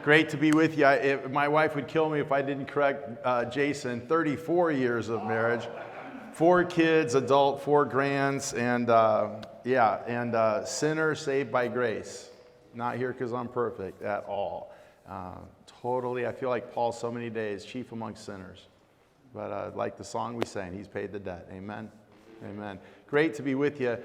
Great to be with you. My wife would kill me if I didn't correct Jason. 34 years of marriage, 4 kids, adult, 4 grands, and sinner saved by grace. Not here because I'm perfect at all. Totally, I feel like Paul so many days, chief among sinners. But like the song we sang, he's paid the debt. Amen. Amen. Great to be with you.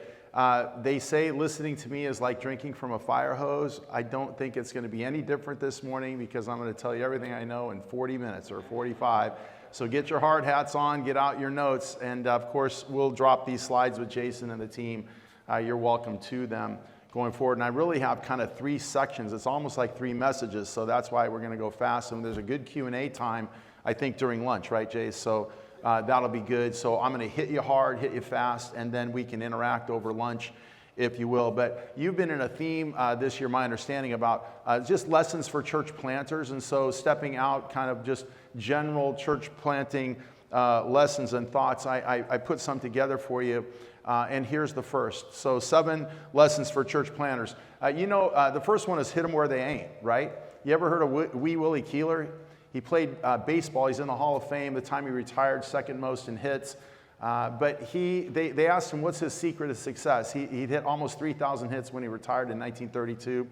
They say listening to me is like drinking from a fire hose. I don't think it's going to be any different this morning because I'm going to tell you everything I know in 40 minutes or 45. So get your hard hats on, get out your notes, and of course we'll drop these slides with Jason and the team. You're welcome to them going forward. And I really have kind of 3 sections. It's almost like 3 messages, so that's why we're going to go fast. And there's a good Q&A time, I think, during lunch, right, Jay? So that'll be good. So I'm going to hit you hard, hit you fast, and then we can interact over lunch, if you will. But you've been in a theme this year, my understanding, about just lessons for church planters. And so stepping out kind of just general church planting lessons and thoughts, I put some together for you. And here's the first. So 7 lessons for church planters. The first one is hit them where they ain't, right? You ever heard of Wee Willie Keeler? He played baseball. He's in the Hall of Fame. The time he retired, second most in hits. But they asked him, what's his secret of success? He hit almost 3,000 hits when he retired in 1932.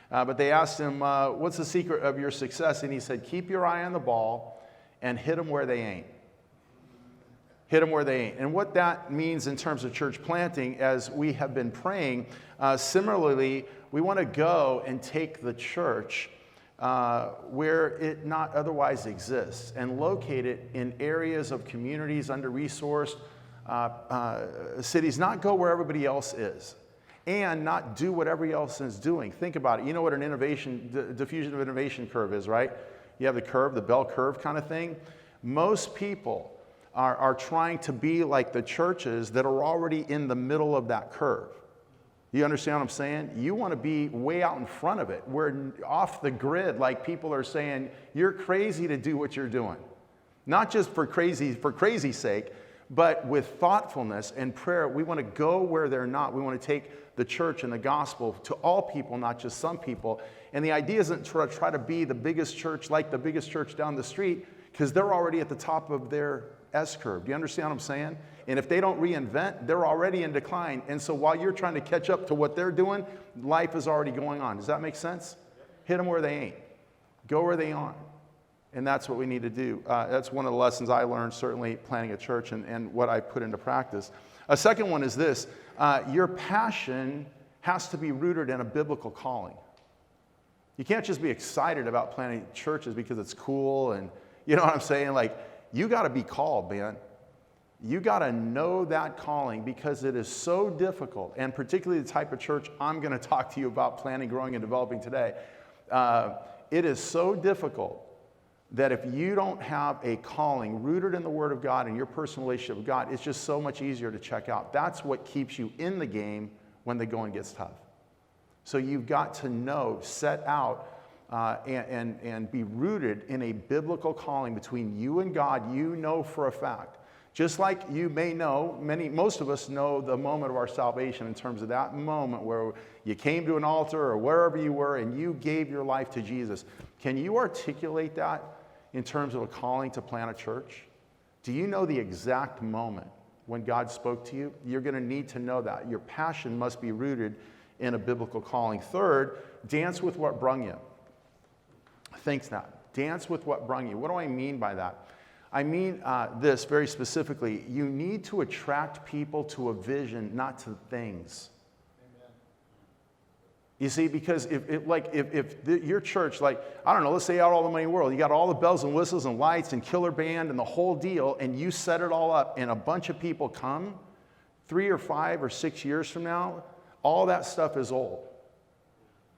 But they asked him, what's the secret of your success? And he said, keep your eye on the ball and hit them where they ain't. Hit them where they ain't. And what that means in terms of church planting, as we have been praying, similarly, we want to go and take the church where it not otherwise exists and locate it in areas of communities, under-resourced cities, not go where everybody else is and not do what everybody else is doing. Think about it. You know what an diffusion of innovation curve is, right? You have the curve, the bell curve kind of thing. Most people are trying to be like the churches that are already in the middle of that curve. You understand what I'm saying? You want to be way out in front of it. We're off the grid, like people are saying, you're crazy to do what you're doing. Not just for crazy's sake, but with thoughtfulness and prayer. We want to go where they're not. We want to take the church and the gospel to all people, not just some people. And the idea isn't to try to be the biggest church like the biggest church down the street, because they're already at the top of their S-curve. Do you understand what I'm saying? And if they don't reinvent, they're already in decline. And so while you're trying to catch up to what they're doing, life is already going on. Does that make sense? Hit them where they ain't. Go where they aren't. And that's what we need to do. That's one of the lessons I learned, certainly planning a church and what I put into practice. A second one is this. Your passion has to be rooted in a biblical calling. You can't just be excited about planting churches because it's cool and, you know what I'm saying? Like, you got to be called, man. You got to know that calling because it is so difficult, and particularly the type of church I'm going to talk to you about planning, growing, and developing today. It is so difficult that if you don't have a calling rooted in the Word of God and your personal relationship with God, it's just so much easier to check out. That's what keeps you in the game when the going gets tough. So you've got to know, set out, and be rooted in a biblical calling between you and God. You know for a fact. Just like you may know, most of us know the moment of our salvation in terms of that moment where you came to an altar or wherever you were and you gave your life to Jesus. Can you articulate that in terms of a calling to plant a church? Do you know the exact moment when God spoke to you? You're going to need to know that. Your passion must be rooted in a biblical calling. Third, dance with what brung you. Think that. Dance with what brung you. What do I mean by that? I mean this very specifically. You need to attract people to a vision, not to things. Amen. You see, because if your church, like, I don't know, let's say you got all the money in the world, you got all the bells and whistles and lights and killer band and the whole deal, and you set it all up, and a bunch of people come 3 or 5 or 6 years from now, all that stuff is old.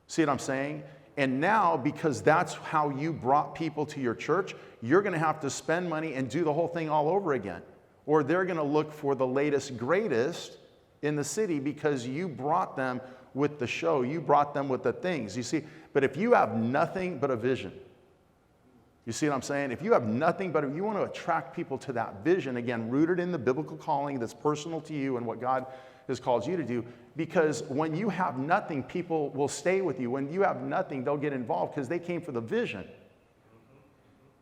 See what I'm saying? And now, because that's how you brought people to your church, you're going to have to spend money and do the whole thing all over again. Or they're going to look for the latest, greatest in the city because you brought them with the show. You brought them with the things. You see, but if you have nothing but a vision, you see what I'm saying? If you have nothing but, you want to attract people to that vision, again, rooted in the biblical calling that's personal to you and what God has called you to do, Because when you have nothing, people will stay with you. When you have nothing, they'll get involved because they came for the vision.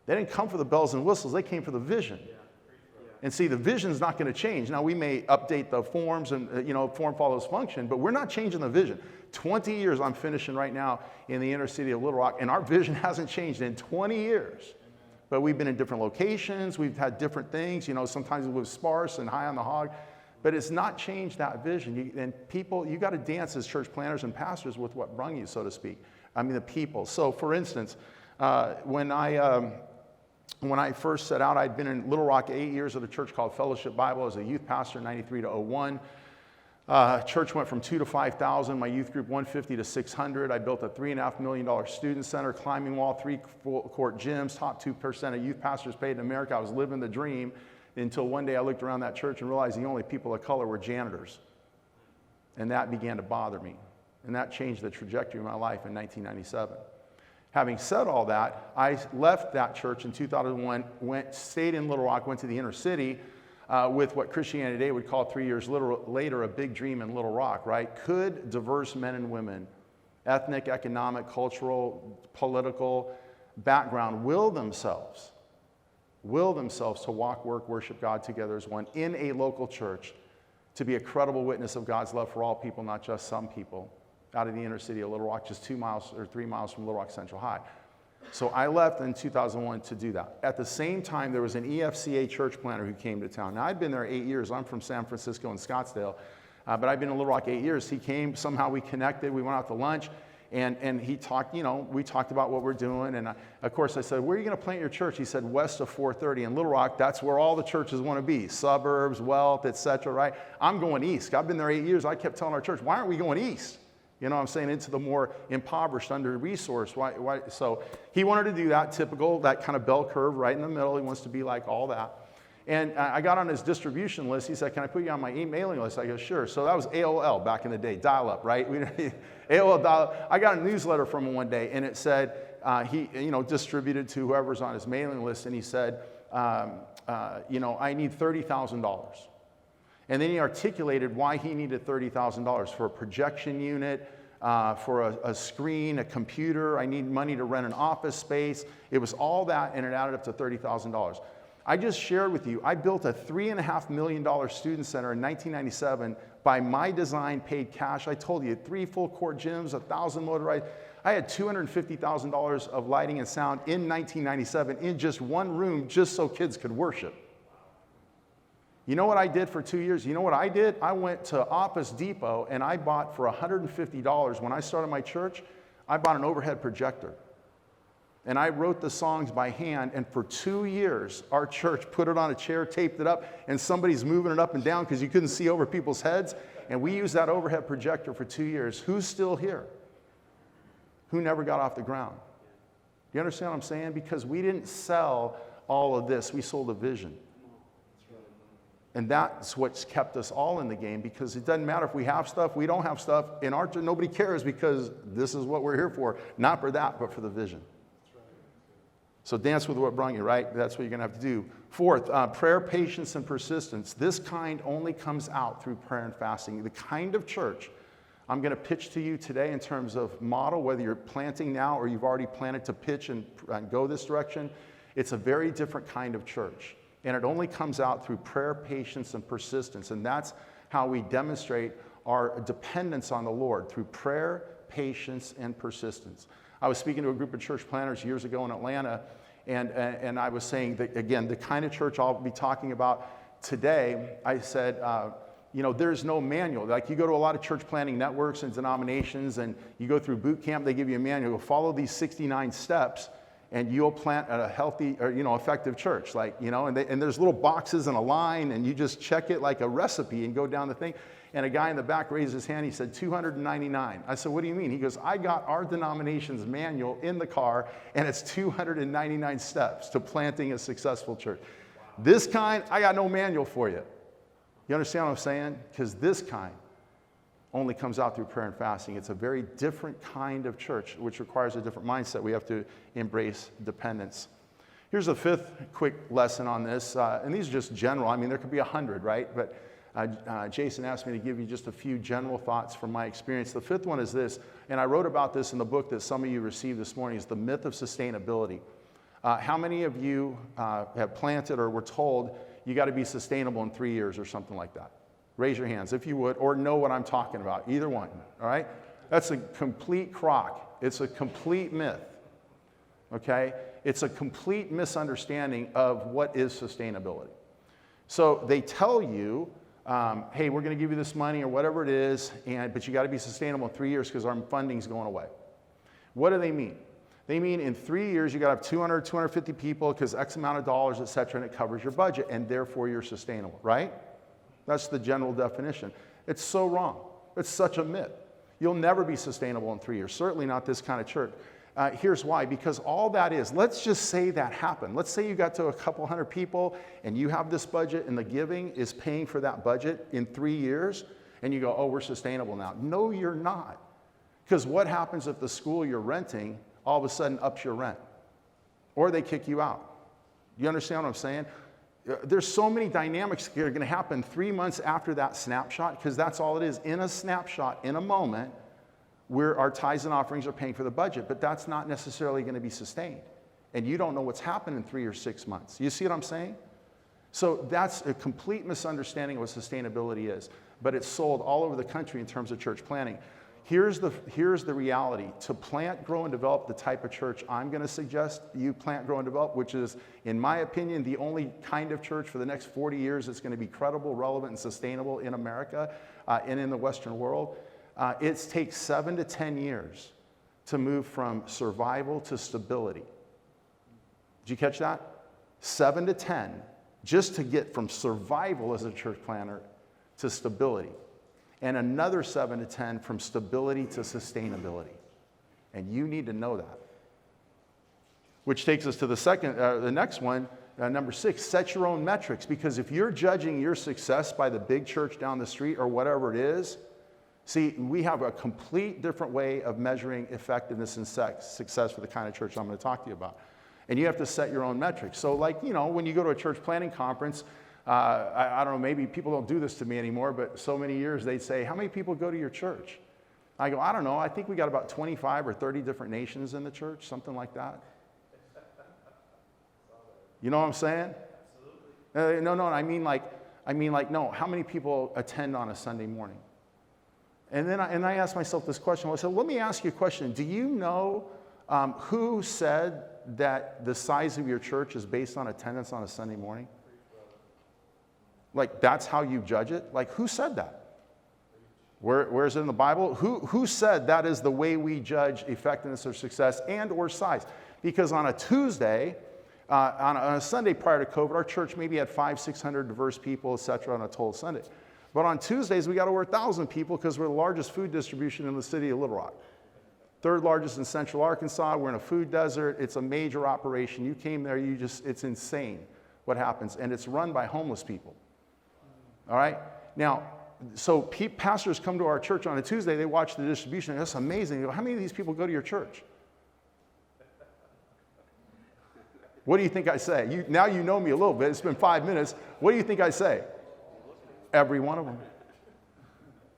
They didn't come for the bells and whistles. They came for the vision. And see, the vision's not going to change. Now, we may update the forms and, form follows function, but we're not changing the vision. 20 years I'm finishing right now in the inner city of Little Rock, and our vision hasn't changed in 20 years. But we've been in different locations. We've had different things. Sometimes it was sparse and high on the hog. But it's not changed that vision. You got to dance as church planners and pastors with what brung you, so to speak. I mean, the people. So, for instance, when I first set out, I'd been in Little Rock 8 years at a church called Fellowship Bible as a youth pastor, 93 to 01. Church went from 2 to 5,000. My youth group 150 to 600. I built a $3.5 million student center, climbing wall, 3 full-court gyms, top 2% of youth pastors paid in America. I was living the dream. Until one day I looked around that church and realized the only people of color were janitors. And that began to bother me. And that changed the trajectory of my life in 1997. Having said all that, I left that church in 2001, stayed in Little Rock, went to the inner city with what Christianity Today would call 3 years later a big dream in Little Rock, right? Could diverse men and women, ethnic, economic, cultural, political background will themselves to walk, work, worship God together as one in a local church to be a credible witness of God's love for all people, not just some people, out of the inner city of Little Rock, just 2 miles or 3 miles from Little Rock Central High. So I left in 2001 to do that. At the same time, there was an EFCA church planter who came to town. Now, I'd been there 8 years. I'm from San Francisco and Scottsdale, but I've been in Little Rock 8 years. He came, somehow we connected, we went out to lunch. And he talked, we talked about what we're doing. And of course, I said, where are you going to plant your church? He said, west of 430 in Little Rock. That's where all the churches want to be. Suburbs, wealth, etc. Right? I'm going east. I've been there 8 years. I kept telling our church, why aren't we going east? You know what I'm saying? Into the more impoverished, under-resourced. Why? So he wanted to do that, typical, that kind of bell curve right in the middle. He wants to be like all that. And I got on his distribution list. He said, can I put you on my mailing list? I go, sure. So that was AOL back in the day, dial-up, right? AOL dial-up. I got a newsletter from him one day, and it said, he distributed to whoever's on his mailing list, and he said, I need $30,000. And then he articulated why he needed $30,000 for a projection unit, for a screen, a computer. I need money to rent an office space. It was all that, and it added up to $30,000. I just shared with you, I built a $3.5 million student center in 1997 by my design, paid cash. I told you, 3 full-court gyms, 1,000 motorized. I had $250,000 of lighting and sound in 1997 in just one room just so kids could worship. You know what I did for 2 years? You know what I did? I went to Office Depot and I bought for $150. When I started my church, I bought an overhead projector. And I wrote the songs by hand, and for 2 years, our church put it on a chair, taped it up, and somebody's moving it up and down because you couldn't see over people's heads. And we used that overhead projector for 2 years. Who's still here? Who never got off the ground? Do you understand what I'm saying? Because we didn't sell all of this. We sold a vision. And that's what's kept us all in the game, because it doesn't matter if we have stuff, we don't have stuff. In our church, nobody cares because this is what we're here for. Not for that, but for the vision. So dance with what brung you, right? That's what you're going to have to do. Fourth, prayer, patience, and persistence. This kind only comes out through prayer and fasting. The kind of church I'm going to pitch to you today in terms of model, whether you're planting now or you've already planted to pitch and go this direction, it's a very different kind of church. And it only comes out through prayer, patience, and persistence. And that's how we demonstrate our dependence on the Lord, through prayer, patience, and persistence. I was speaking to a group of church planners years ago in Atlanta, and I was saying that, again, the kind of church I'll be talking about today, I said, there's no manual. Like, you go to a lot of church planning networks and denominations, and you go through boot camp, they give you a manual. You'll follow these 69 steps, and you'll plant a healthy or, effective church. And there's little boxes and a line, and you just check it like a recipe and go down the thing. And a guy in the back raised his hand. He said, 299. I said, what do you mean? He goes, I got our denomination's manual in the car, and it's 299 steps to planting a successful church. Wow. This kind, I got no manual for you. You understand what I'm saying? Because this kind only comes out through prayer and fasting. It's a very different kind of church, which requires a different mindset. We have to embrace dependence. Here's a fifth quick lesson on this, and these are just general. I mean, there could be 100, right? But Jason asked me to give you just a few general thoughts from my experience. The fifth one is this, and I wrote about this in the book that some of you received this morning, is the myth of sustainability. How many of you have planted or were told you got to be sustainable in 3 years or something like that? Raise your hands if you would, or know what I'm talking about, either one, all right? That's a complete crock. It's a complete myth, okay? It's a complete misunderstanding of what is sustainability. So they tell you, hey, we're going to give you this money or whatever it is, but you got to be sustainable in 3 years because our funding's going away. What do they mean? They mean in 3 years you got to have 200, 250 people because X amount of dollars, et cetera, and it covers your budget, and therefore you're sustainable, right? That's the general definition. It's so wrong. It's such a myth. You'll never be sustainable in 3 years, certainly not this kind of church. Here's why, because all that is, let's just say that happened. Let's say you got to a couple hundred people and you have this budget and the giving is paying for that budget in 3 years, and you go, oh, we're sustainable now. No, you're not. Because what happens if the school you're renting all of a sudden ups your rent? Or they kick you out? You understand what I'm saying? There's so many dynamics that are going to happen 3 months after that snapshot, because that's all it is. In a snapshot, in a moment, where our tithes and offerings are paying for the budget, but that's not necessarily going to be sustained. And you don't know what's happened in 3 or 6 months. You see what I'm saying? So that's a complete misunderstanding of what sustainability is, but it's sold all over the country in terms of church planting. Here's the reality. To plant, grow, and develop the type of church I'm going to suggest you plant, grow, and develop, which is, in my opinion, the only kind of church for the next 40 years that's going to be credible, relevant, and sustainable in America and in the Western world. It takes 7 to 10 years to move from survival to stability. Did you catch that? 7 to 10, just to get from survival as a church planner to stability. And another 7 to 10 from stability to sustainability. And you need to know that. Which takes us to the next one, number 6, set your own metrics. Because if you're judging your success by the big church down the street or whatever it is, see, we have a complete different way of measuring effectiveness and success for the kind of church I'm going to talk to you about. And you have to set your own metrics. So like, when you go to a church planning conference, I don't know, maybe people don't do this to me anymore, but so many years they'd say, how many people go to your church? I go, I don't know, I think we got about 25 or 30 different nations in the church, something like that. You know what I'm saying? Absolutely. No, I mean like, no, how many people attend on a Sunday morning? And then I asked myself this question. I said, let me ask you a question. Do you know who said that the size of your church is based on attendance on a Sunday morning? Like, that's how you judge it? Like, who said that? Where is it in the Bible? Who said that is the way we judge effectiveness or success and or size? Because on a Tuesday, on a Sunday prior to COVID, our church maybe had 500, 600 diverse people, et cetera, on a total Sunday. But on Tuesdays, we got over 1,000 people because we're the largest food distribution in the city of Little Rock. Third largest in Central Arkansas. We're in a food desert. It's a major operation. You came there, it's insane what happens. And it's run by homeless people. All right? Now, so pastors come to our church on a Tuesday, they watch the distribution, and that's amazing. They go, how many of these people go to your church? What do you think I say? Now you know me a little bit. It's been 5 minutes. What do you think I say? Every one of them.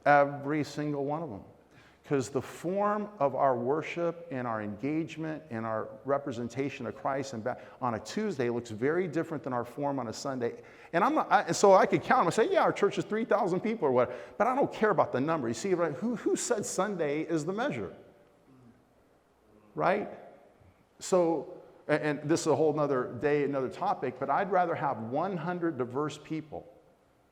Every single one of them. Because the form of our worship and our engagement and our representation of Christ on a Tuesday looks very different than our form on a Sunday. And so I could count them and say, yeah, our church is 3,000 people or what. But I don't care about the number. You see, who said Sunday is the measure? Right? So, and this is a whole other day, another topic, but I'd rather have 100 diverse people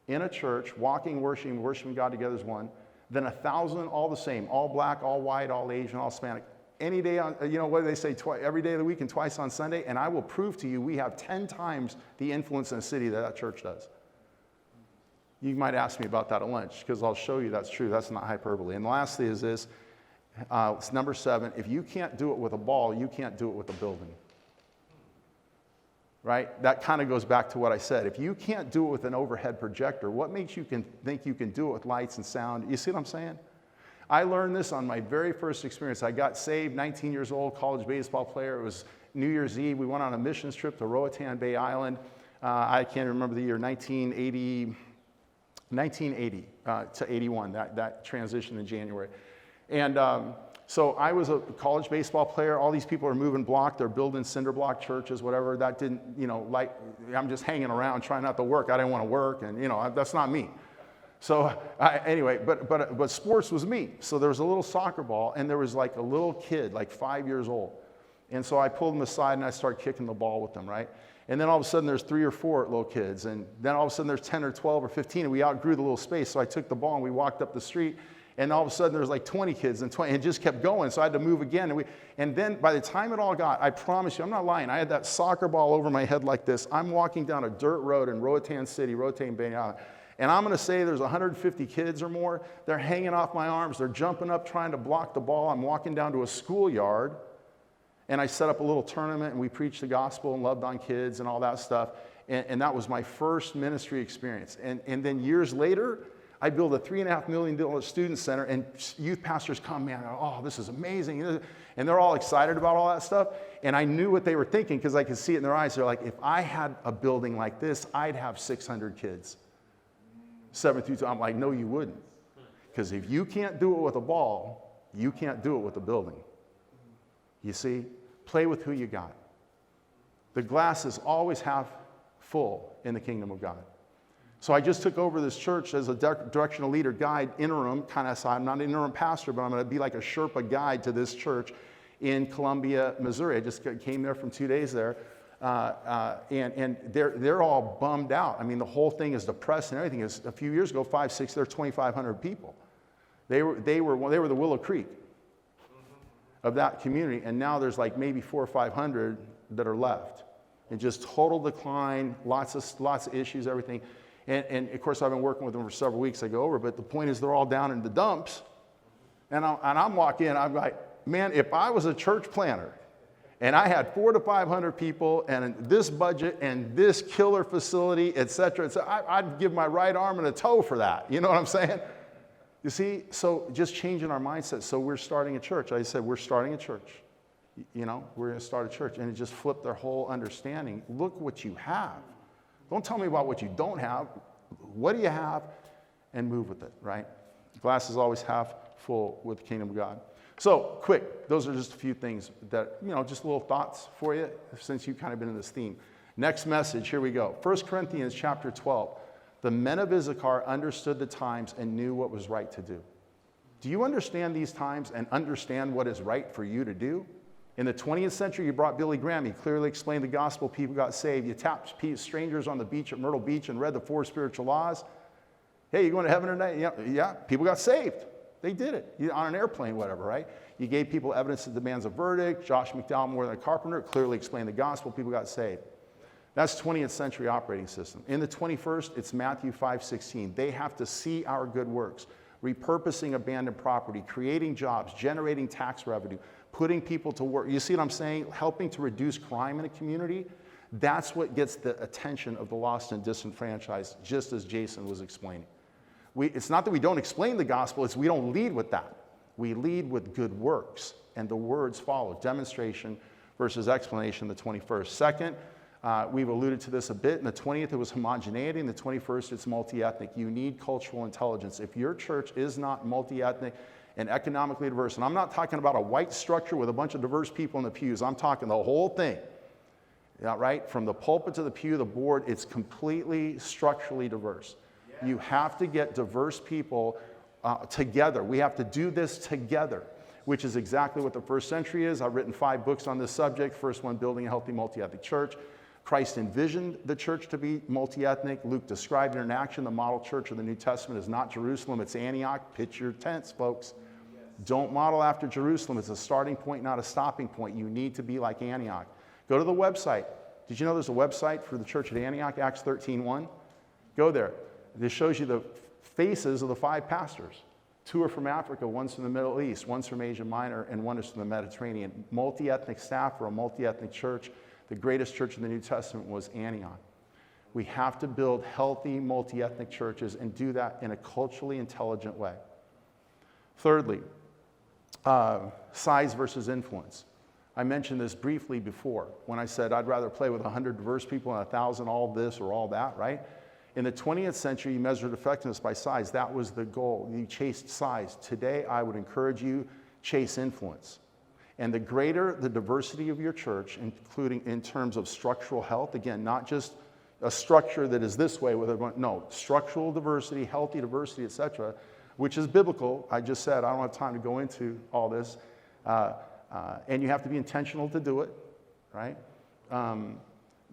in a church walking, worshiping God together as one, than 1,000 all the same, all black, all white, all Asian, all Hispanic. Any day on, what do they say, every day of the week and twice on Sunday? And I will prove to you we have 10 times the influence in a city that church does. You might ask me about that at lunch, because I'll show you that's true. That's not hyperbole. And lastly is this, it's number 7, if you can't do it with a ball, you can't do it with a building. Right? That kind of goes back to what I said. If you can't do it with an overhead projector, what makes you think you can do it with lights and sound? You see what I'm saying? I learned this on my very first experience. I got saved, 19 years old, college baseball player. It was New Year's Eve. We went on a missions trip to Roatan Bay Island. I can't remember the year, 1980, 1980 to 81, that transition in January. And so I was a college baseball player. All these people are moving block. They're building cinder block churches, whatever. That didn't, like, I'm just hanging around trying not to work. I didn't want to work, and, that's not me. So anyway, but sports was me. So there was a little soccer ball, and there was like a little kid, like 5 years old. And so I pulled him aside, and I started kicking the ball with them, right? And then all of a sudden, there's 3 or 4 little kids. And then all of a sudden, there's 10 or 12 or 15, and we outgrew the little space. So I took the ball, and we walked up the street. And all of a sudden, there was like 20 kids, and it just kept going. So I had to move again. And then by the time it all got, I promise you, I'm not lying, I had that soccer ball over my head like this. I'm walking down a dirt road in Roatan City, Roatan, Bayonne. And I'm going to say there's 150 kids or more. They're hanging off my arms. They're jumping up, trying to block the ball. I'm walking down to a schoolyard. And I set up a little tournament, and we preached the gospel and loved on kids and all that stuff. And that was my first ministry experience. And then years later, I built a $3.5 million student center, and youth pastors come, man, oh, this is amazing. And they're all excited about all that stuff. And I knew what they were thinking because I could see it in their eyes. They're like, if I had a building like this, I'd have 600 kids. 7 through 12. I'm like, no, you wouldn't. Because if you can't do it with a ball, you can't do it with a building. You see? Play with who you got. The glass is always half full in the kingdom of God. So I just took over this church as a directional leader, guide, interim, kind of, so I'm not an interim pastor, but I'm going to be like a Sherpa guide to this church in Columbia, Missouri. I just came there from 2 days there. And they're all bummed out. I mean, the whole thing is depressed and everything. A few years ago, 5, 6, there were 2,500 people. They were the Willow Creek of that community, and now there's like maybe 400 or 500 that are left. And just total decline, lots of issues, everything. And of course, I've been working with them for several weeks. I go over, but the point is they're all down in the dumps. And I'm walking in, I'm like, man, if I was a church planner and I had 400 to 500 people and this budget and this killer facility, et cetera, I'd give my right arm and a toe for that. You know what I'm saying? You see, so just changing our mindset. So we're starting a church. I said, we're starting a church. We're going to start a church. And it just flipped their whole understanding. Look what you have. Don't tell me about what you don't have. What do you have? And move with it, right? The glass is always half full with the kingdom of God. So, quick, those are just a few things that, just little thoughts for you since you've kind of been in this theme. Next message, here we go. 1 Corinthians chapter 12. The men of Issachar understood the times and knew what was right to do. Do you understand these times and understand what is right for you to do? In the 20th century, you brought Billy Graham. He clearly explained the gospel. People got saved. You tapped strangers on the beach at Myrtle Beach and read the 4 spiritual laws. Hey, you going to heaven tonight? Yeah. People got saved. They did it. On an airplane, whatever, right? You gave people evidence that demands a verdict. Josh McDowell, more than a carpenter, clearly explained the gospel. People got saved. That's 20th century operating system. In the 21st, it's Matthew 5:16. They have to see our good works, repurposing abandoned property, creating jobs, generating tax revenue, putting people to work. You see what I'm saying? Helping to reduce crime in a community. That's what gets the attention of the lost and disenfranchised, just as Jason was explaining. It's not that we don't explain the gospel, it's we don't lead with that. We lead with good works, and the words follow. Demonstration versus explanation, the 21st. Second, we've alluded to this a bit. In the 20th, it was homogeneity. In the 21st, it's multi-ethnic. You need cultural intelligence. If your church is not multi-ethnic and economically diverse, and I'm not talking about a white structure with a bunch of diverse people in the pews. I'm talking the whole thing, right? From the pulpit to the pew, the board, it's completely structurally diverse. Yeah. You have to get diverse people together. We have to do this together, which is exactly what the first century is. I've written 5 books on this subject. First one, Building a Healthy Multi-Ethnic Church. Christ envisioned the church to be multi-ethnic. Luke described it in action. The model church of the New Testament is not Jerusalem, it's Antioch. Pitch your tents, folks. Yes. Don't model after Jerusalem. It's a starting point, not a stopping point. You need to be like Antioch. Go to the website. Did you know there's a website for the church at Antioch, Acts 13:1? Go there. This shows you the faces of the 5 pastors. 2 are from Africa, one's from the Middle East, one's from Asia Minor, and one is from the Mediterranean. Multi-ethnic staff for a multi-ethnic church. The greatest church in the New Testament was Antioch. We have to build healthy multi-ethnic churches and do that in a culturally intelligent way. Thirdly, size versus influence. I mentioned this briefly before when I said I'd rather play with 100 diverse people and 1,000 all this or all that, right? In the 20th century, you measured effectiveness by size. That was the goal. You chased size. Today, I would encourage you, chase influence. And the greater the diversity of your church, including in terms of structural health, again, not just a structure that is this way with everyone, no, structural diversity, healthy diversity, etc., which is biblical. I just said I don't have time to go into all this. And you have to be intentional to do it, right?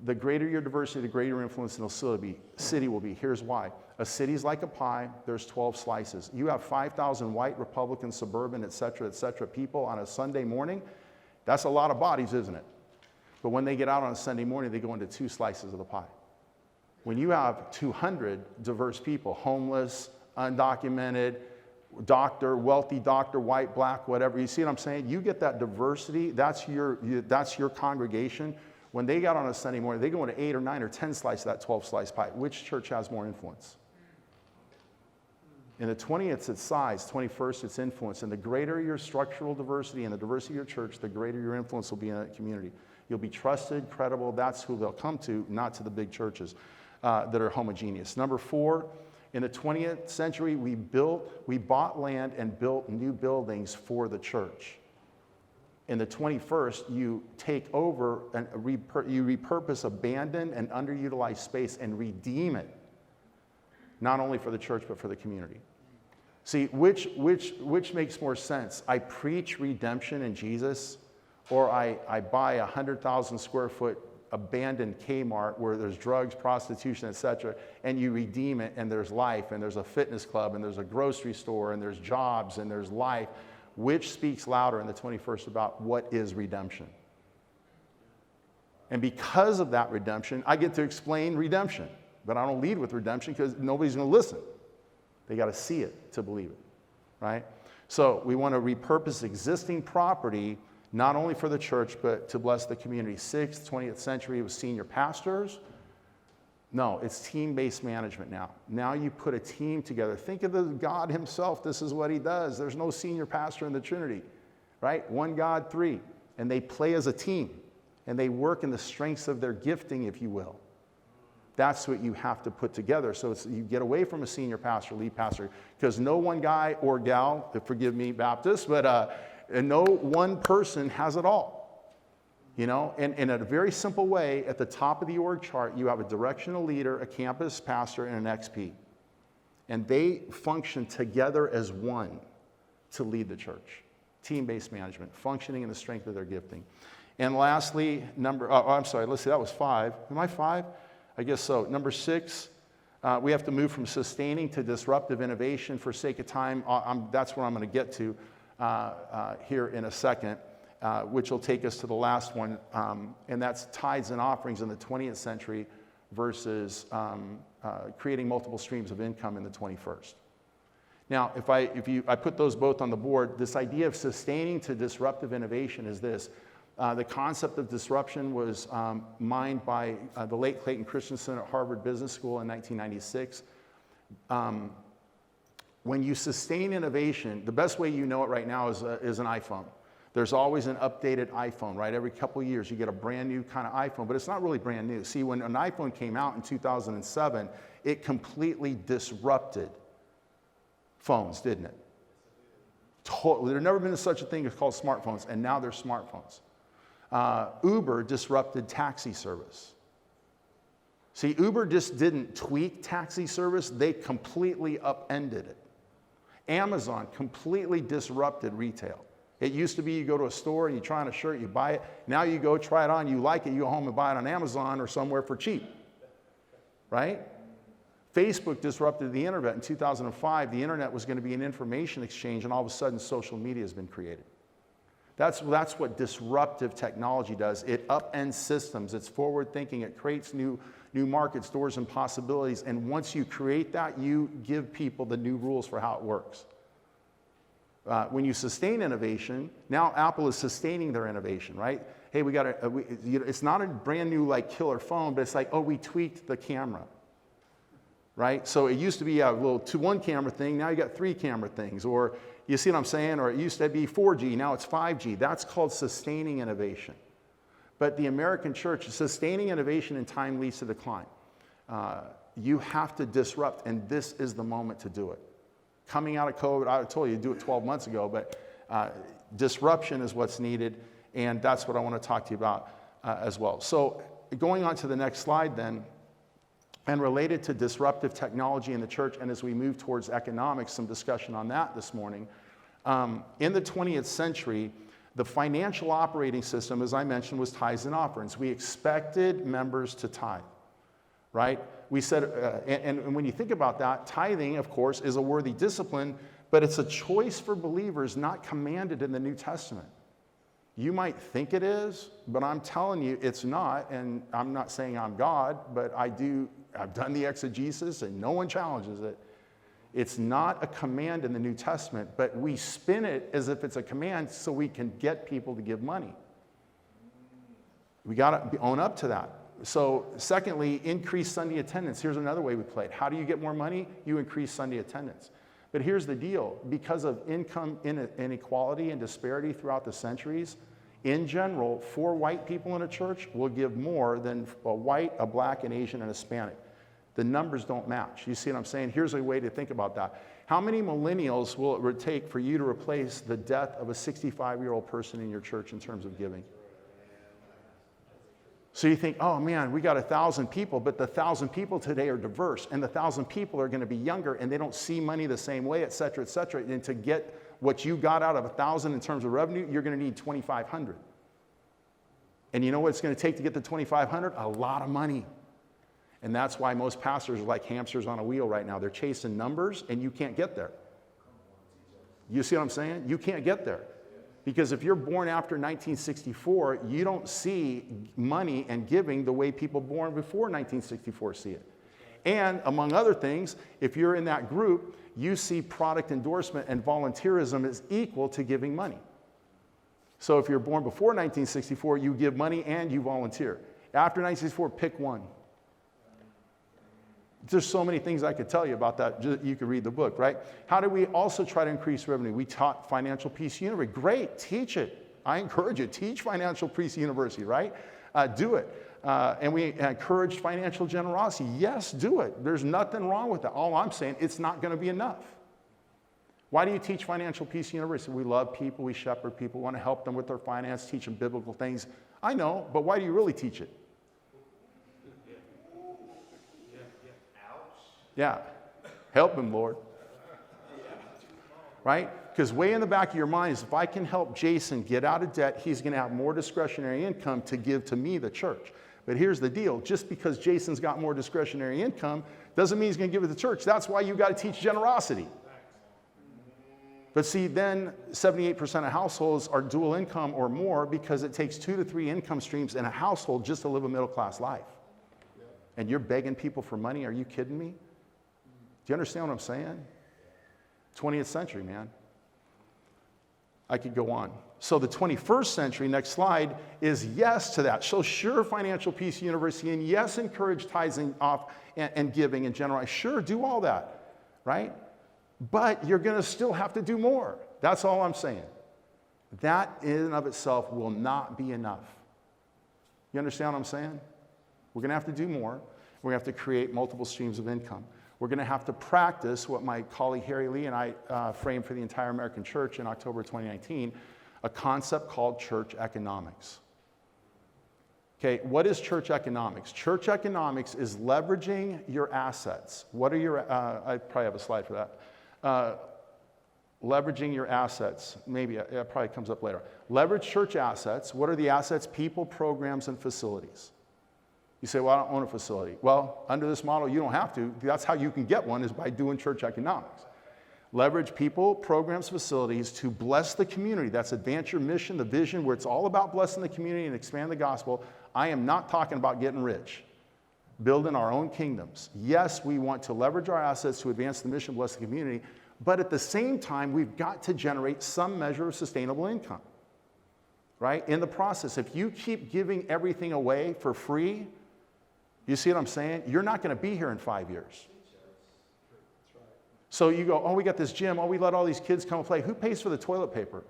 The greater your diversity, the greater your influence in the city will be. Here's why. A city's like a pie. There's 12 slices. You have 5,000 white, Republican, suburban, et cetera, people on a Sunday morning. That's a lot of bodies, isn't it? But when they get out on a Sunday morning, they go into 2 slices of the pie. When you have 200 diverse people, homeless, undocumented, doctor, wealthy doctor, white, black, whatever, you see what I'm saying? You get that diversity. That's your congregation. When they got on a Sunday morning, they go into 8 or 9 or 10 slices of that 12-slice pie. Which church has more influence? In the 20th, it's size. 21st, it's influence. And the greater your structural diversity and the diversity of your church, the greater your influence will be in that community. You'll be trusted, credible. That's who they'll come to, not to the big churches that are homogeneous. Number 4, in the 20th century, we bought land and built new buildings for the church. In the 21st, you take over and you repurpose abandoned and underutilized space and redeem it, not only for the church but for the community. See, which makes more sense? I preach redemption in Jesus, or I buy a 100,000 square foot abandoned Kmart where there's drugs, prostitution, etc., and you redeem it, and there's life, and there's a fitness club, and there's a grocery store, and there's jobs, and there's life. Which speaks louder in the 21st about what is redemption? And because of that redemption, I get to explain redemption, but I don't lead with redemption because nobody's going to listen. They got to see it to believe it, right? So we want to repurpose existing property not only for the church, but to bless the community. 6th, 20th century, it was senior pastors. No, it's team-based management now. Now you put a team together. Think of the God himself. This is what he does. There's no senior pastor in the Trinity, right? 1 God, 3. And they play as a team. And they work in the strengths of their gifting, if you will. That's what you have to put together. So you get away from a senior pastor, lead pastor, because no one guy or gal, forgive me, Baptist, but no one person has it all. You know, and in a very simple way, at the top of the org chart, you have a directional leader, a campus pastor, and an XP. And they function together as one to lead the church. Team-based management, functioning in the strength of their gifting. And lastly, let's see, that was 5. Am I 5? I guess so. Number 6, we have to move from sustaining to disruptive innovation. For sake of time, that's where I'm going to get to here in a second. Which will take us to the last one, and that's tithes and offerings in the 20th century versus creating multiple streams of income in the 21st. Now, if I put those both on the board, this idea of sustaining to disruptive innovation is this. The concept of disruption was mined by the late Clayton Christensen at Harvard Business School in 1996. When you sustain innovation, the best way you know it right now is an iPhone. There's always an updated iPhone, right? Every couple of years you get a brand new kind of iPhone, but it's not really brand new. See, when an iPhone came out in 2007, it completely disrupted phones, didn't it? Totally. There's never been such a thing as called smartphones, and now they're smartphones. Uber disrupted taxi service. See, Uber just didn't tweak taxi service, they completely upended it. Amazon completely disrupted retail. It used to be you go to a store and you try on a shirt, you buy it. Now you go try it on, you like it, you go home and buy it on Amazon or somewhere for cheap, right? Facebook disrupted the internet in 2005. The internet was going to be an information exchange, and all of a sudden social media has been created. That's what disruptive technology does. It upends systems. It's forward thinking. It creates new markets, doors, and possibilities. And once you create that, you give people the new rules for how it works. When you sustain innovation, now Apple is sustaining their innovation, right? Hey, it's not a brand new like killer phone, but it's like, oh, we tweaked the camera, right? So it used to be a little 2-1 camera thing. Now you got 3 camera things, or you see what I'm saying? Or it used to be 4G, now it's 5G. That's called sustaining innovation. But the American church, sustaining innovation in time leads to decline. you have to disrupt, and this is the moment to do it. Coming out of COVID, I told you to do it 12 months ago, but disruption is what's needed, and that's what I want to talk to you about as well. So going on to the next slide then, and related to disruptive technology in the church, and as we move towards economics, some discussion on that this morning. In the 20th century, the financial operating system, as I mentioned, was tithes and offerings. We expected members to tithe, right? We said, and when you think about that, tithing, of course, is a worthy discipline, but it's a choice for believers, not commanded in the New Testament. You might think it is, but I'm telling you it's not, and I'm not saying I'm God, but I've done the exegesis, and no one challenges it. It's not a command in the New Testament, but we spin it as if it's a command so we can get people to give money. We got to own up to that. So secondly, increase Sunday attendance. Here's another way we play it. How do you get more money? You increase Sunday attendance. But here's the deal. Because of income inequality and disparity throughout the centuries, in general, 4 white people in a church will give more than a white, a black, an Asian, and a Hispanic. The numbers don't match. You see what I'm saying? Here's a way to think about that. How many millennials will it take for you to replace the death of a 65-year-old person in your church in terms of giving? So you think, oh man, we got 1,000 people, but the 1,000 people today are diverse, and the 1,000 people are going to be younger, and they don't see money the same way, et cetera, et cetera. And to get what you got out of 1,000 in terms of revenue, you're going to need 2,500. And you know what it's going to take to get to 2,500? A lot of money. And that's why most pastors are like hamsters on a wheel right now. They're chasing numbers, and you can't get there. You see what I'm saying? You can't get there. Because if you're born after 1964, you don't see money and giving the way people born before 1964 see it. And among other things, if you're in that group, you see product endorsement and volunteerism is equal to giving money. So if you're born before 1964, you give money and you volunteer. After 1964, pick one. There's so many things I could tell you about that. You could read the book, right? How do we also try to increase revenue? We taught Financial Peace University. Great, teach it. I encourage you. Teach Financial Peace University, right? Do it. And we encouraged financial generosity. Yes, do it. There's nothing wrong with that. All I'm saying, it's not going to be enough. Why do you teach Financial Peace University? We love people. We shepherd people. We want to help them with their finance, teach them biblical things. I know, but why do you really teach it? Yeah, help him, Lord. Right? Because way in the back of your mind is if I can help Jason get out of debt, he's going to have more discretionary income to give to me, the church. But here's the deal. Just because Jason's got more discretionary income doesn't mean he's going to give it to the church. That's why you got to teach generosity. But see, then 78% of households are dual income or more because it takes 2 to 3 income streams in a household just to live a middle-class life. And you're begging people for money? Are you kidding me? Do you understand what I'm saying? 20th century, man. I could go on. So the 21st century, next slide, is yes to that. So sure, Financial Peace University, and yes, encourage tithing off and giving in general. Sure, do all that, right? But you're going to still have to do more. That's all I'm saying. That in and of itself will not be enough. You understand what I'm saying? We're going to have to do more. We're going to have to create multiple streams of income. We're going to have to practice what my colleague Harry Lee and I framed for the entire American church in October 2019, a concept called church economics. Okay, what is church economics? Church economics is leveraging your assets. What are your, I probably have a slide for that. Leveraging your assets. Maybe it probably comes up later. Leverage church assets. What are the assets? People, programs, and facilities. You say, well, I don't own a facility. Well, under this model, you don't have to. That's how you can get one, is by doing church economics. Leverage people, programs, facilities to bless the community. That's advance your mission, the vision, where it's all about blessing the community and expand the gospel. I am not talking about getting rich, building our own kingdoms. Yes, we want to leverage our assets to advance the mission, bless the community, but at the same time, we've got to generate some measure of sustainable income, right? In the process, if you keep giving everything away for free, you see what I'm saying? You're not going to be here in 5 years. So you go, oh, we got this gym. Oh, we let all these kids come and play. Who pays for the toilet paper?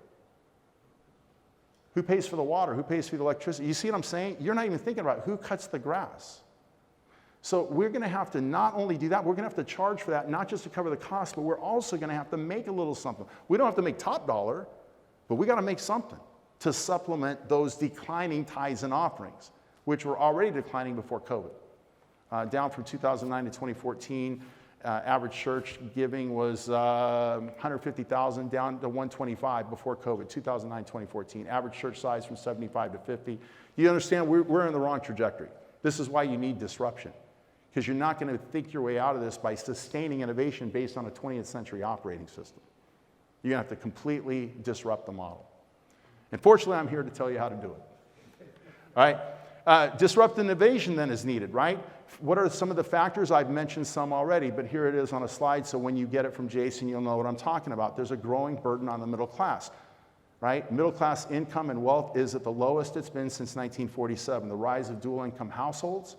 Who pays for the water? Who pays for the electricity? You see what I'm saying? You're not even thinking about who cuts the grass. So we're going to have to not only do that, we're going to have to charge for that, not just to cover the cost, but we're also going to have to make a little something. We don't have to make top dollar, but we got to make something to supplement those declining tithes and offerings, which were already declining before COVID. Down from 2009 to 2014, average church giving was 150,000 down to 125 before COVID, 2009, 2014. Average church size from 75 to 50. You understand we're in the wrong trajectory. This is why you need disruption, because you're not going to think your way out of this by sustaining innovation based on a 20th century operating system. You're going to have to completely disrupt the model. And fortunately, I'm here to tell you how to do it. All right? Disrupt innovation then is needed, right? What are some of the factors? I've mentioned some already, but here it is on a slide, so when you get it from Jason, you'll know what I'm talking about. There's a growing burden on the middle class, right? Middle class income and wealth is at the lowest it's been since 1947. The rise of dual income households,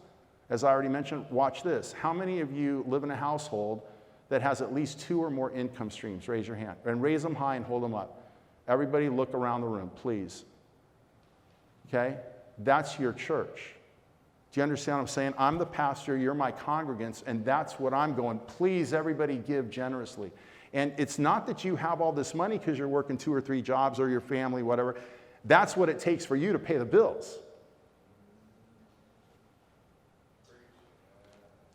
as I already mentioned, watch this. How many of you live in a household that has at least 2 or more income streams? Raise your hand. And raise them high and hold them up. Everybody look around the room, please. Okay? That's your church. Do you understand what I'm saying? I'm the pastor, you're my congregants, and that's what I'm going. Please, everybody give generously. And it's not that you have all this money because you're working 2 or 3 jobs or your family, whatever. That's what it takes for you to pay the bills.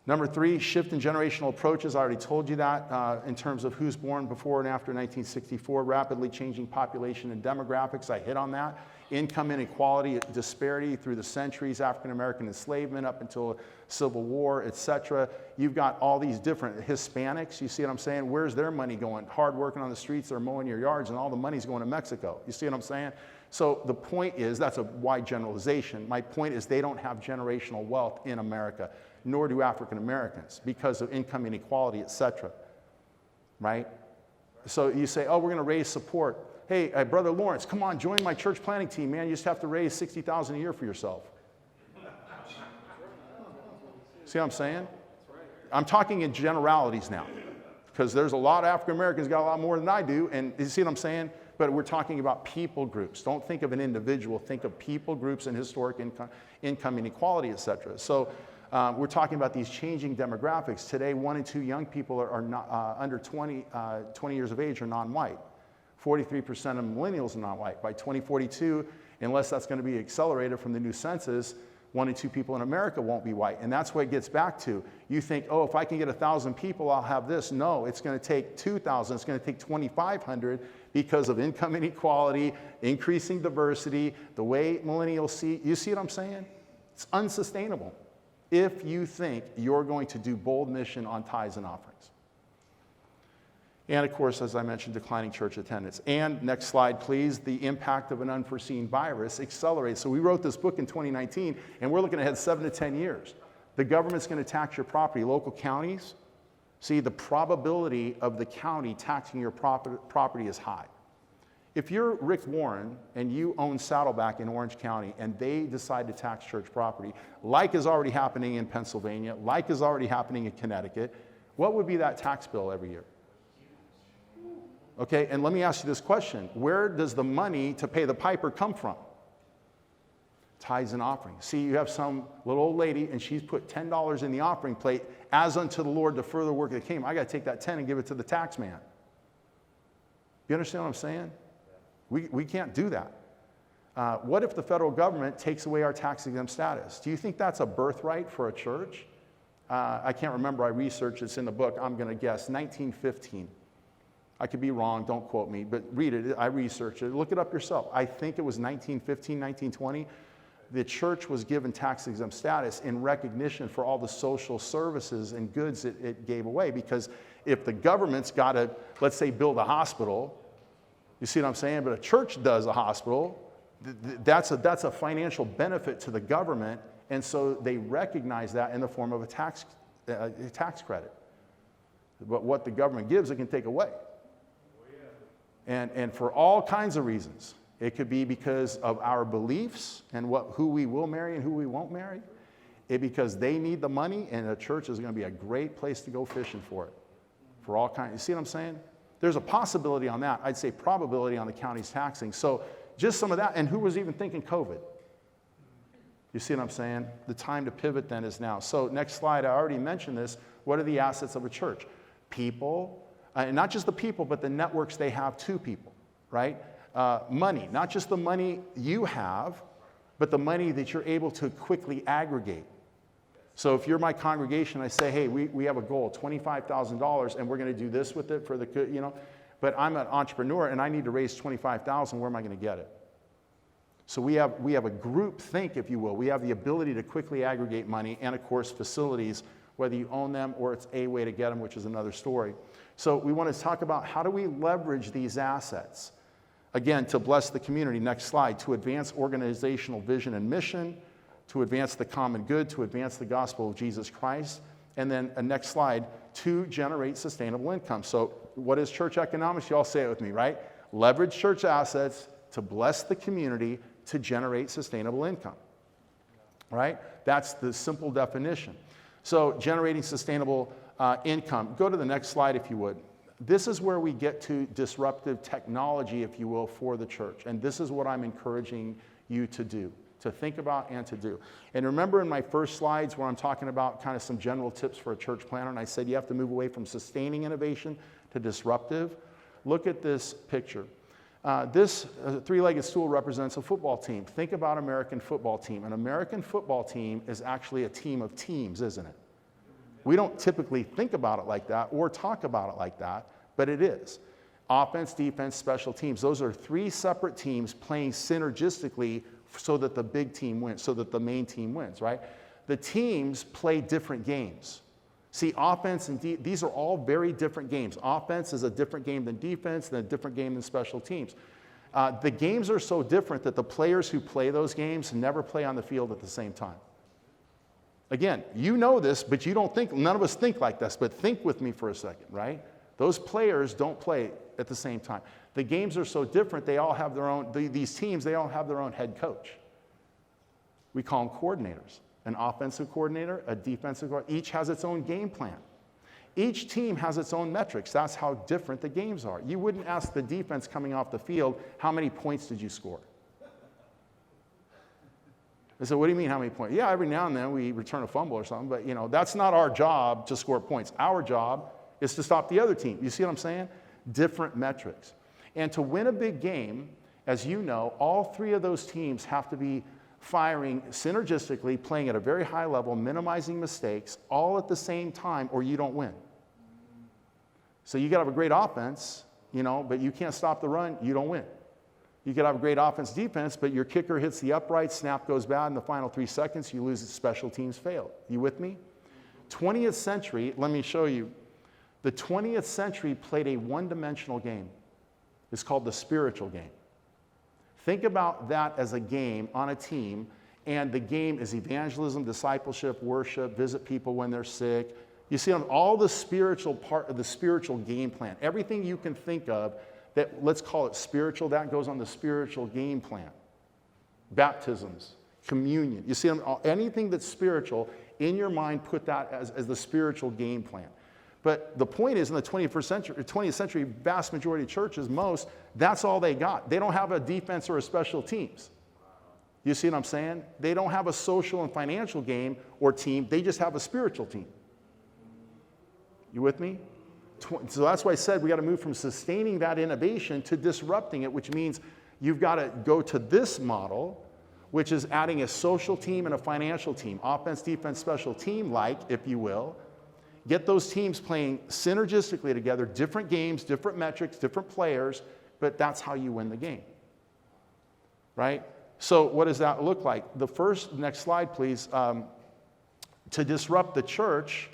Number 3, shift in generational approaches. I already told you that in terms of who's born before and after 1964. Rapidly changing population and demographics. I hit on that. Income inequality, disparity through the centuries, African American enslavement up until Civil War, etc. You've got all these different Hispanics. You see what I'm saying? Where's their money going? Hard working on the streets, they're mowing your yards, and all the money's going to Mexico. You see what I'm saying? So the point is, that's a wide generalization. My point is they don't have generational wealth in America, nor do African Americans, because of income inequality, etc. Right? So you say, oh, we're going to raise support. Hey, Brother Lawrence, come on, join my church planning team, man. You just have to raise $60,000 a year for yourself. See what I'm saying? I'm talking in generalities now, because there's a lot of African Americans got a lot more than I do, and you see what I'm saying? But we're talking about people groups. Don't think of an individual. Think of people groups and historic income inequality, etc. So we're talking about these changing demographics. Today, 1 in 2 young people are not, under 20 years of age are non-white. 43% of millennials are non-white. By 2042, unless that's going to be accelerated from the new census, 1 in 2 people in America won't be white. And that's what it gets back to. You think, oh, if I can get 1,000 people, I'll have this. No, it's going to take 2,000. It's going to take 2,500 because of income inequality, increasing diversity, the way millennials see. You see what I'm saying? It's unsustainable if you think you're going to do bold mission on tithes and offerings. And of course, as I mentioned, declining church attendance. And next slide, please, the impact of an unforeseen virus accelerates. So we wrote this book in 2019, and we're looking ahead 7 to 10 years. The government's going to tax your property. Local counties, see, the probability of the county taxing your property is high. If you're Rick Warren and you own Saddleback in Orange County and they decide to tax church property, like is already happening in Pennsylvania, like is already happening in Connecticut, what would be that tax bill every year? Okay, and let me ask you this question. Where does the money to pay the piper come from? Tithes and offerings. See, you have some little old lady, and she's put $10 in the offering plate, as unto the Lord to further work that came. I got to take that 10 and give it to the tax man. You understand what I'm saying? We can't do that. What if the federal government takes away our tax-exempt status? Do you think that's a birthright for a church? I can't remember. I researched. It's in the book. I'm going to guess 1915. I could be wrong, don't quote me, but read it. I researched it. Look it up yourself. I think it was 1915, 1920. The church was given tax-exempt status in recognition for all the social services and goods it gave away. Because if the government's got to, let's say, build a hospital, you see what I'm saying? But a church does a hospital, that's a financial benefit to the government, and so they recognize that in the form of a tax credit. But what the government gives, it can take away. And for all kinds of reasons. It could be because of our beliefs and who we will marry and who we won't marry. Because they need the money, and a church is going to be a great place to go fishing for it. For all kinds. You see what I'm saying? There's a possibility on that. I'd say probability on the county's taxing. So just some of that. And who was even thinking COVID? You see what I'm saying? The time to pivot then is now. So next slide, I already mentioned this. What are the assets of a church? People, and not just the people, but the networks they have to people, right? Money, not just the money you have, but the money that you're able to quickly aggregate. So if you're my congregation, I say, hey, we have a goal, $25,000, and we're going to do this with it for the, but I'm an entrepreneur and I need to raise $25,000, where am I going to get it? So we have a group think, if you will. We have the ability to quickly aggregate money and, of course, facilities, whether you own them or it's a way to get them, which is another story. So we want to talk about how do we leverage these assets, again, to bless the community. Next slide. To advance organizational vision and mission, to advance the common good, to advance the gospel of Jesus Christ, and then next slide, to generate sustainable income. So what is church economics? You all say it with me, right? Leverage church assets to bless the community to generate sustainable income, right? That's the simple definition. So generating sustainable income. Go to the next slide, if you would. This is where we get to disruptive technology, if you will, for the church. And this is what I'm encouraging you to do, to think about and to do. And remember in my first slides where I'm talking about kind of some general tips for a church planner, and I said you have to move away from sustaining innovation to disruptive. Look at this picture. This three-legged stool represents a football team. Think about American football team. An American football team is actually a team of teams, isn't it? We don't typically think about it like that or talk about it like that, but it is. Offense, defense, special teams. Those are three separate teams playing synergistically so that the big team wins, so that the main team wins, right? The teams play different games. See, offense and these are all very different games. Offense is a different game than defense, and a different game than special teams. The games are so different that the players who play those games never play on the field at the same time. Again, you know this, but you don't think, none of us think like this, but think with me for a second, right? Those players don't play at the same time. The games are so different, they all have their own, these teams, they all have their own head coach. We call them coordinators. An offensive coordinator, a defensive coordinator, each has its own game plan. Each team has its own metrics. That's how different the games are. You wouldn't ask the defense coming off the field, how many points did you score? I said, what do you mean how many points? Yeah, every now and then we return a fumble or something, but that's not our job to score points. Our job is to stop the other team. You see what I'm saying? Different metrics. And to win a big game, as you know, all three of those teams have to be firing synergistically, playing at a very high level, minimizing mistakes, all at the same time, or you don't win. So you got to have a great offense, but you can't stop the run, you don't win. You could have a great offense defense, but your kicker hits the upright, snap goes bad in the final 3 seconds, you lose, special teams fail. You with me? 20th century, let me show you. The 20th century played a one-dimensional game. It's called the spiritual game. Think about that as a game on a team, and the game is evangelism, discipleship, worship, visit people when they're sick. You see all the spiritual part of the spiritual game plan. Everything you can think of that, let's call it spiritual, that goes on the spiritual game plan. Baptisms, communion. You see anything that's spiritual, in your mind, put that as the spiritual game plan. But the point is, in the 20th century, vast majority of churches, that's all they got. They don't have a defense or a special teams. You see what I'm saying? They don't have a social and financial game or team. They just have a spiritual team. You with me? So that's why I said we got to move from sustaining that innovation to disrupting it, which means you've got to go to this model, which is adding a social team and a financial team, offense, defense, special team, if you will. Get those teams playing synergistically together, different games, different metrics, different players, but that's how you win the game, right? So what does that look like? Next slide, please. To disrupt the church,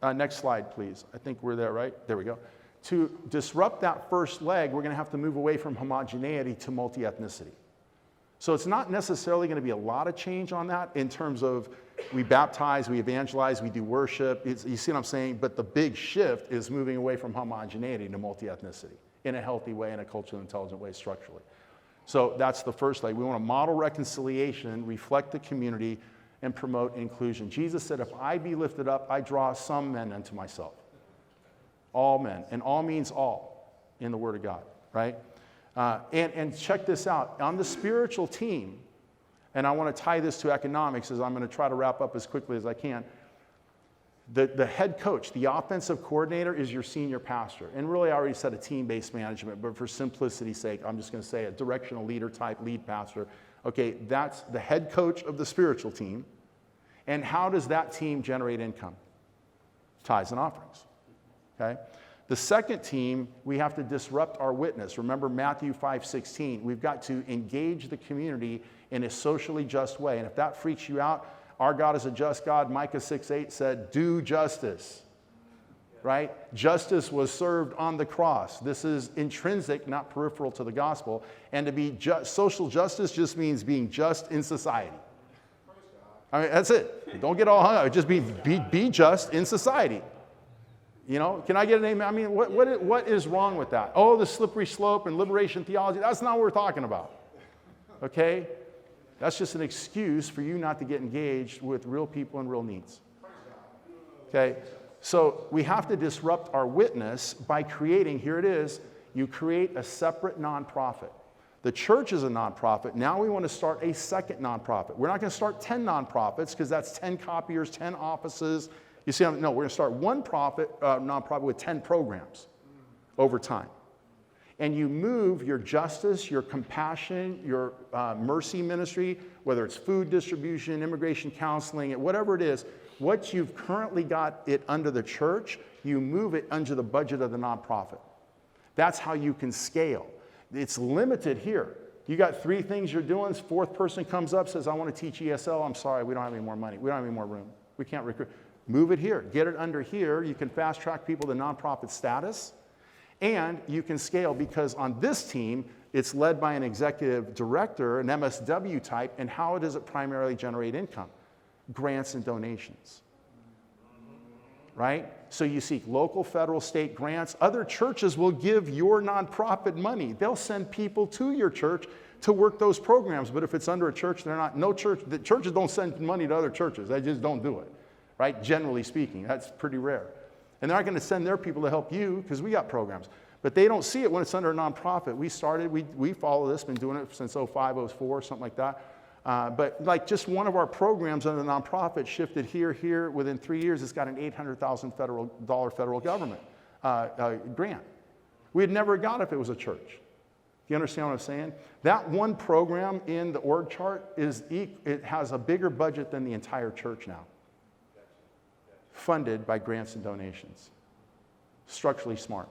next slide, please. I think we're there, right? There we go. To disrupt that first leg, we're going to have to move away from homogeneity to multi-ethnicity. So it's not necessarily going to be a lot of change on that in terms of we baptize, we evangelize, we do worship. You see what I'm saying? But the big shift is moving away from homogeneity to multi-ethnicity in a healthy way, in a culturally intelligent way, structurally. So that's the first leg. We want to model reconciliation, reflect the community, and promote inclusion. Jesus said, if I be lifted up, I draw some men unto myself. All men. And all means all in the Word of God, right? And check this out. On the spiritual team, And I want to tie this to economics as I'm going to try to wrap up as quickly as I can. The head coach, the offensive coordinator, is your senior pastor. And really, I already said a team-based management, but for simplicity's sake, I'm just going to say a directional leader type lead pastor. Okay, that's the head coach of the spiritual team. And how does that team generate income? Tithes and offerings. Okay? The second team, we have to disrupt our witness. Remember Matthew 5:16. We've got to engage the community in a socially just way. And if that freaks you out, our God is a just God. Micah 6:8 said, do justice. Right? Justice was served on the cross. This is intrinsic, not peripheral to the gospel. And to be social justice just means being just in society. I mean, that's it. Don't get all hung up. Just be just in society. You know, can I get an amen? I mean, what is wrong with that? Oh, the slippery slope and liberation theology. That's not what we're talking about. Okay? That's just an excuse for you not to get engaged with real people and real needs. Okay? So we have to disrupt our witness by creating, here it is, you create a separate nonprofit. The church is a nonprofit. Now we want to start a second nonprofit. We're not going to start 10 nonprofits because that's 10 copiers, 10 offices. You see, no, we're going to start one nonprofit with 10 programs over time. And you move your justice, your compassion, your mercy ministry, whether it's food distribution, immigration counseling, whatever it is, what you've currently got it under the church, you move it under the budget of the nonprofit. That's how you can scale. It's limited here. You got 3 things you're doing. Fourth person comes up, says, I want to teach ESL. I'm sorry, we don't have any more money. We don't have any more room. We can't recruit. Move it here. Get it under here. You can fast track people to nonprofit status. And you can scale because on this team, it's led by an executive director, an MSW type. And how does it primarily generate income? Grants and donations. Right? So you seek local, federal, state grants. Other churches will give your nonprofit money. They'll send people to your church to work those programs. But if it's under a church, the churches don't send money to other churches. They just don't do it. Right? Generally speaking, that's pretty rare. And they're not going to send their people to help you because we got programs. But they don't see it when it's under a nonprofit. We follow this, been doing it since 05, 04, something like that. But like just one of our programs under the nonprofit shifted here. Within 3 years, it's got an $800,000 federal government grant. We'd never got it if it was a church. You understand what I'm saying? That one program in the org chart, it has a bigger budget than the entire church now. Funded by grants and donations. Structurally smart.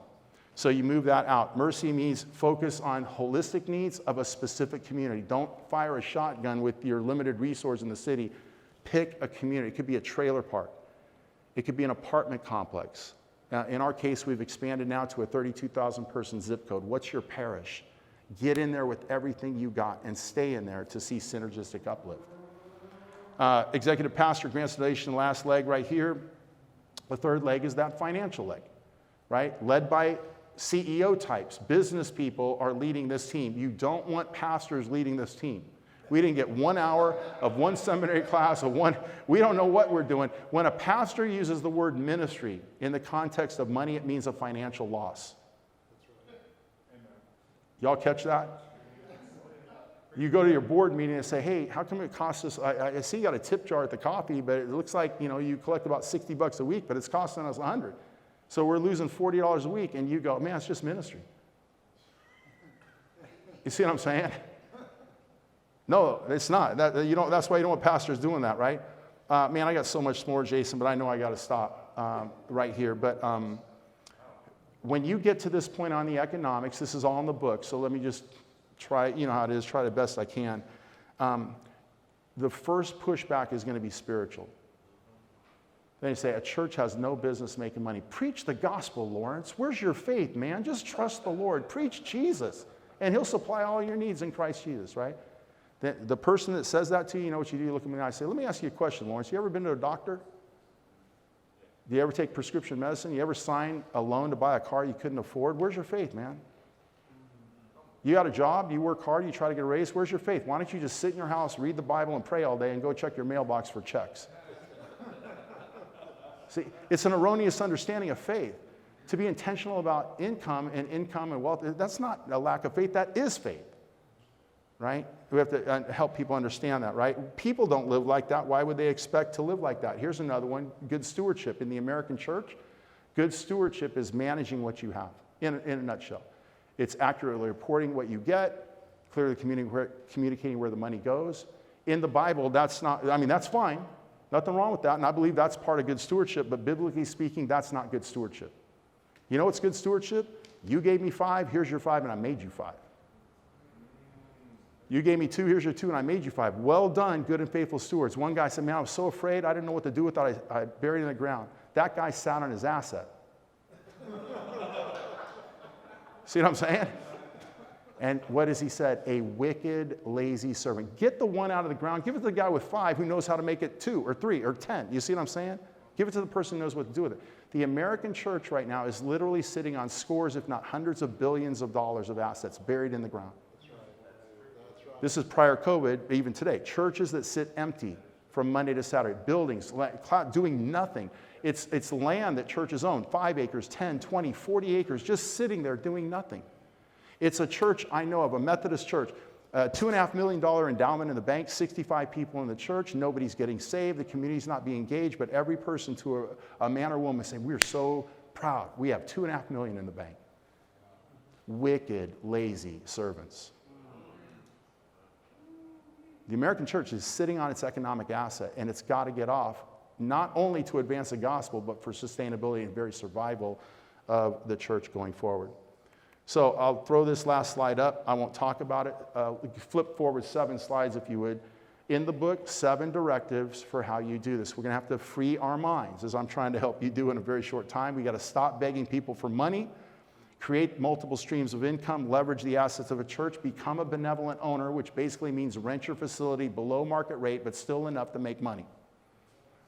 So you move that out. Mercy means focus on holistic needs of a specific community. Don't fire a shotgun with your limited resource in the city. Pick a community. It could be a trailer park. It could be an apartment complex. In our case, we've expanded now to a 32,000 person zip code. What's your parish? Get in there with everything you got and stay in there to see synergistic uplift. Executive pastor, grants donation, last leg right here. The third leg is that financial leg, right? Led by CEO types. Business people are leading this team. You don't want pastors leading this team. We didn't get 1 hour of one seminary class we don't know what we're doing. When a pastor uses the word ministry in the context of money, it means a financial loss. Y'all catch that? You go to your board meeting and say, hey, how come it costs us, I see you got a tip jar at the coffee, but it looks like, you collect about $60 a week, but it's costing us $100. So we're losing $40 a week, and you go, man, it's just ministry. You see what I'm saying? No, it's not. That's why you don't want pastors doing that, right? Man, I got so much more, Jason, but I know I got to stop right here. But when you get to this point on the economics, this is all in the book, so let me just try, how it is, try the best I can. The first pushback is going to be spiritual. Then you say, a church has no business making money. Preach the gospel, Lawrence. Where's your faith, man? Just trust the Lord. Preach Jesus, and he'll supply all your needs in Christ Jesus, right? The person that says that to you, you know what you do? You look at me and I say, let me ask you a question, Lawrence. You ever been to a doctor? Do you ever take prescription medicine? You ever sign a loan to buy a car you couldn't afford? Where's your faith, man? You got a job, you work hard, you try to get a raise. Where's your faith? Why don't you just sit in your house, read the Bible, and pray all day and go check your mailbox for checks? See, it's an erroneous understanding of faith. To be intentional about income and wealth, that's not a lack of faith, that is faith. right? We have to help people understand that, right? People don't live like that. Why would they expect to live like that? Here's another one, good stewardship. In the American church, good stewardship is managing what you have, in a nutshell. It's accurately reporting what you get, clearly communicating where the money goes. In the Bible, that's fine. Nothing wrong with that, and I believe that's part of good stewardship, but biblically speaking, that's not good stewardship. You know what's good stewardship? You gave me 5, here's your 5, and I made you 5. You gave me 2, here's your 2, and I made you 5. Well done, good and faithful stewards. One guy said, man, I was so afraid, I didn't know what to do with it, I buried it in the ground. That guy sat on his asset. See what I'm saying? And what has he said? A wicked, lazy servant. Get the one out of the ground, give it to the guy with 5 who knows how to make it 2 or 3 or 10. You see what I'm saying? Give it to the person who knows what to do with it. The American church right now is literally sitting on scores, if not hundreds of billions of dollars of assets buried in the ground. This is prior COVID, even today. Churches that sit empty from Monday to Saturday. Buildings, doing nothing. It's land that churches own. 5 acres, 10, 20, 40 acres, just sitting there doing nothing. It's a church I know of, a Methodist church. $2.5 million endowment in the bank, 65 people in the church. Nobody's getting saved. The community's not being engaged, but every person to a man or woman is saying, we're so proud. We have $2.5 million in the bank. Wicked, lazy servants. The American church is sitting on its economic asset, and it's got to get off, not only to advance the gospel, but for sustainability and very survival of the church going forward. So I'll throw this last slide up. I won't talk about it. Flip forward 7 slides if you would. In the book, 7 directives for how you do this. We're going to have to free our minds, as I'm trying to help you do in a very short time. We got to stop begging people for money. Create multiple streams of income, leverage the assets of a church, become a benevolent owner, which basically means rent your facility below market rate, but still enough to make money,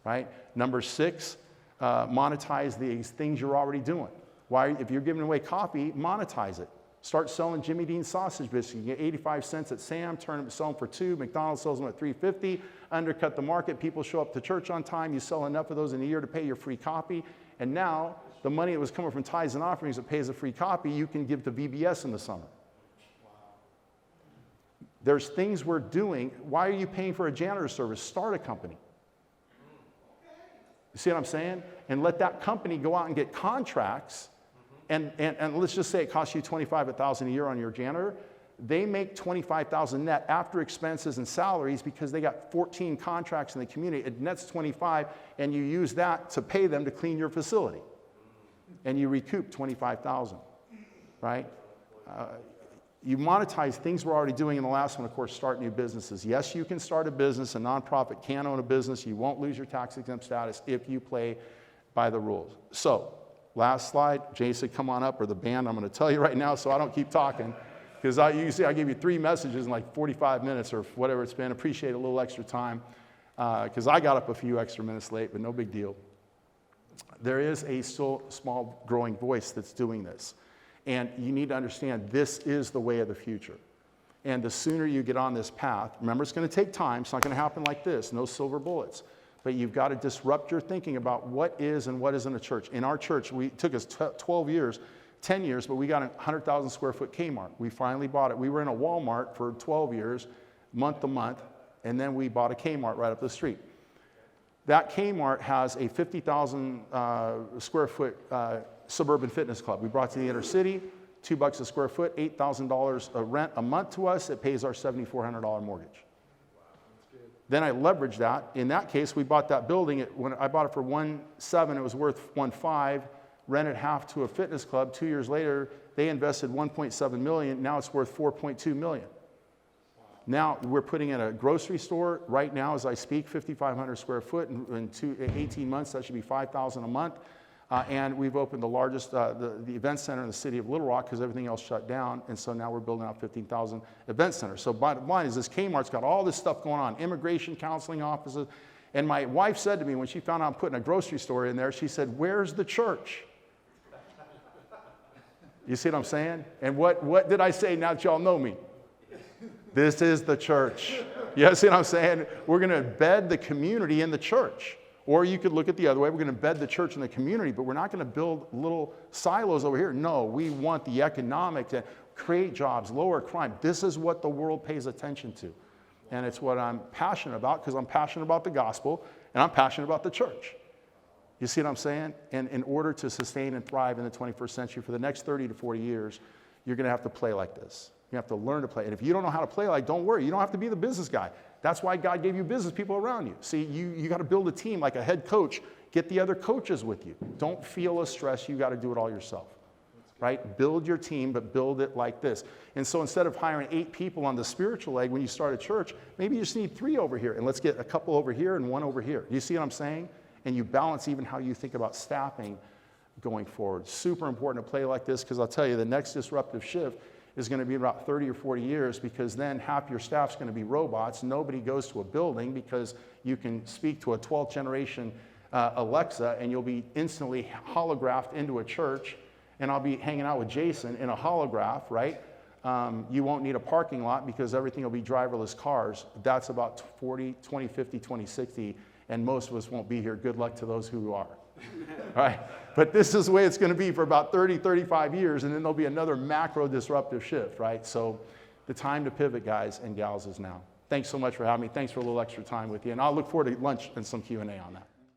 right? Number 6, monetize these things you're already doing. Why? If you're giving away coffee, monetize it. Start selling Jimmy Dean sausage biscuits. You get 85 cents at Sam, sell them for 2. McDonald's sells them at $3.50. Undercut the market. People show up to church on time. You sell enough of those in a year to pay your free coffee. And now, the money that was coming from tithes and offerings that pays a free copy, you can give to VBS in the summer. Wow. There's things we're doing. Why are you paying for a janitor service? Start a company. You see what I'm saying? And let that company go out and get contracts. And let's just say it costs you $25,000 a year on your janitor. They make $25,000 net after expenses and salaries because they got 14 contracts in the community. It nets 25, and you use that to pay them to clean your facility. And you recoup $25,000, right? You monetize things we're already doing in the last one, of course, start new businesses. Yes, you can start a business. A nonprofit can own a business. You won't lose your tax-exempt status if you play by the rules. So, last slide. Jason, come on up, or the band. I'm going to tell you right now so I don't keep talking. Because you can see I gave you 3 messages in like 45 minutes or whatever it's been. Appreciate a little extra time. Because I got up a few extra minutes late, but no big deal. There is a still small growing voice that's doing this. And you need to understand this is the way of the future. And the sooner you get on this path, remember it's going to take time. It's not going to happen like this. No silver bullets. But you've got to disrupt your thinking about what is and what isn't a church. In our church, it took us 12 years, 10 years, but we got a 100,000 square foot Kmart. We finally bought it. We were in a Walmart for 12 years, month to month, and then we bought a Kmart right up the street. That Kmart has a 50,000 square foot suburban fitness club. We brought it to the inner city, $2 a square foot, $8,000 of rent a month to us. It pays our $7,400 mortgage. Then I leveraged that. In that case, we bought that building. When I bought it for $1.7, it was worth $1.5. Rented half to a fitness club. 2 years later, they invested $1.7 million. Now it's worth $4.2 million. Now we're putting in a grocery store right now as I speak, 5,500 square foot. In 18 months, that should be $5,000 a month. And we've opened the largest, the event center in the city of Little Rock because everything else shut down. And so now we're building out 15,000 event centers. So bottom line is this Kmart's got all this stuff going on, immigration, counseling offices. And my wife said to me when she found out I'm putting a grocery store in there, she said, "Where's the church?" You see what I'm saying? And what did I say now that y'all know me? This is the church. You see what I'm saying? We're going to embed the community in the church. Or you could look at the other way. We're going to embed the church in the community, but we're not going to build little silos over here. No, we want the economic. create jobs, lower crime. This is what the world pays attention to. And it's what I'm passionate about, because I'm passionate about the gospel and I'm passionate about the church. You see what I'm saying? And in order to sustain and thrive in the 21st century for the next 30 to 40 years, you're going to have to play like this. You have to learn to play. And if you don't know how to play like, don't worry. You don't have to be the business guy. That's why God gave you business people around you. See, you got to build a team like a head coach. Get the other coaches with you. Don't feel a stress. You got to do it all yourself. Right? Build your team, but build it like this. And so instead of hiring 8 people on the spiritual leg when you start a church, maybe you just need 3 over here, and let's get a couple over here and 1 over here. You see what I'm saying? And you balance even how you think about staffing going forward. Super important to play like this, because I'll tell you, the next disruptive shift is going to be about 30 or 40 years, because then half your staff's going to be robots. Nobody goes to a building because you can speak to a 12th generation Alexa, and you'll be instantly holographed into a church. And I'll be hanging out with Jason in a holograph, right? You won't need a parking lot because everything will be driverless cars. That's about 2050, 2060, and most of us won't be here. Good luck to those who are. All right? But this is the way it's going to be for about 30, 35 years, and then there'll be another macro disruptive shift, right? So the time to pivot, guys and gals, is now. Thanks so much for having me. Thanks for a little extra time with you, and I'll look forward to lunch and some Q&A on that.